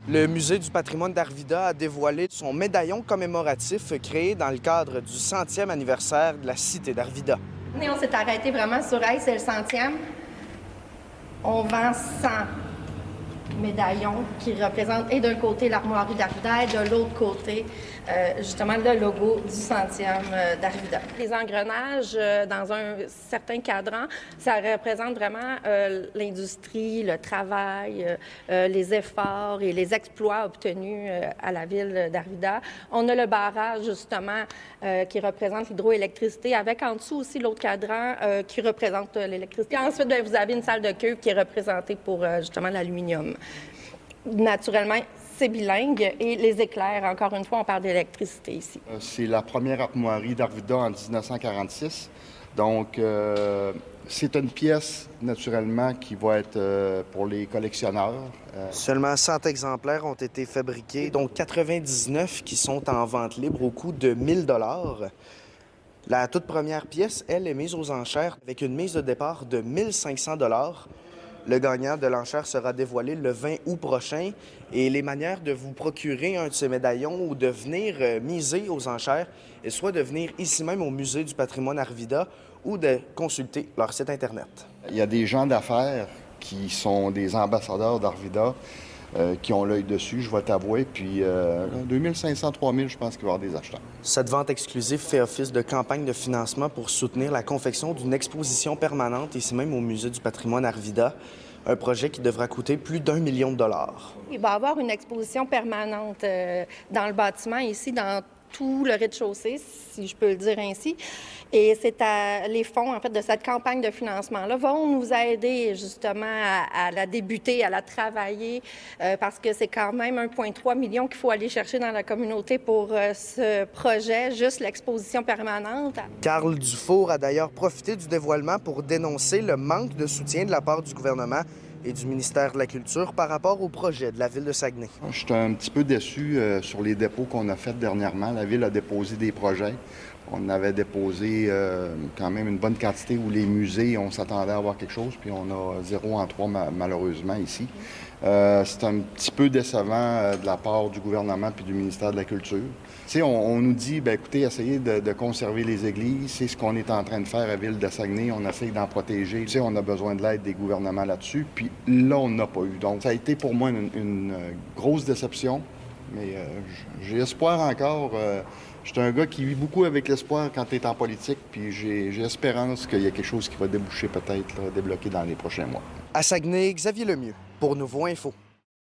Le Musée du patrimoine d'Arvida a dévoilé son médaillon commémoratif créé dans le cadre du 100e anniversaire de la cité d'Arvida. Et on s'est arrêté vraiment sur « Hey, c'est le 100e ». On vend 100 médaillons qui représentent et d'un côté l'armoirie d'Arvida et de l'autre côté justement le logo du 100e d'Arvida. Les engrenages dans un certain cadran, ça représente vraiment l'industrie, le travail, les efforts et les exploits obtenus à la ville d'Arvida. On a le barrage justement qui représente l'hydroélectricité avec en dessous aussi l'autre cadran qui représente l'électricité. Ensuite, bien, vous avez une salle de cuve qui est représentée pour justement l'aluminium. Naturellement, c'est bilingue et les éclairs, encore une fois, on parle d'électricité ici. C'est la première armoirie d'Arvida en 1946. Donc, c'est une pièce, naturellement, qui va être pour les collectionneurs. Seulement 100 exemplaires ont été fabriqués, dont 99 qui sont en vente libre au coût de 1 000 $. La toute première pièce, elle, est mise aux enchères avec une mise de départ de 1 500 $. Le gagnant de l'enchère sera dévoilé le 20 août prochain et les manières de vous procurer un de ces médaillons ou de venir miser aux enchères, est soit de venir ici même au Musée du patrimoine Arvida ou de consulter leur site Internet. Il y a des gens d'affaires qui sont des ambassadeurs d'Arvida qui ont l'œil dessus, je vais t'avouer. Puis 2500, 3000, je pense qu'il va y avoir des acheteurs. Cette vente exclusive fait office de campagne de financement pour soutenir la confection d'une exposition permanente ici même au Musée du patrimoine Arvida, un projet qui devra coûter plus d'1 million de $. Il va y avoir une exposition permanente dans le bâtiment ici, dans tout le rez-de-chaussée, si je peux le dire ainsi. Et c'est les fonds, en fait, de cette campagne de financement-là vont nous aider justement à la débuter, à la travailler, parce que c'est quand même 1,3 million qu'il faut aller chercher dans la communauté pour ce projet, juste l'exposition permanente. Carl Dufour a d'ailleurs profité du dévoilement pour dénoncer le manque de soutien de la part du gouvernement et du ministère de la Culture par rapport au projet de la Ville de Saguenay. Je suis un petit peu déçu sur les dépôts qu'on a faits dernièrement. La Ville a déposé des projets. On avait déposé quand même une bonne quantité où les musées, on s'attendait à avoir quelque chose, puis on a 0 en 3 malheureusement ici. C'est un petit peu décevant de la part du gouvernement puis du ministère de la Culture. Tu sais, on nous dit, bien écoutez, essayez de conserver les églises. C'est ce qu'on est en train de faire à Ville de Saguenay. On essaye d'en protéger. Tu sais, on a besoin de l'aide des gouvernements là-dessus. Puis là, on n'a pas eu. Donc, ça a été pour moi une grosse déception. Mais j'ai espoir encore. Je suis un gars qui vit beaucoup avec l'espoir quand tu es en politique, puis j'ai espérance qu'il y a quelque chose qui va déboucher peut-être, débloquer dans les prochains mois. À Saguenay, Xavier Lemieux, pour Nouveau Info.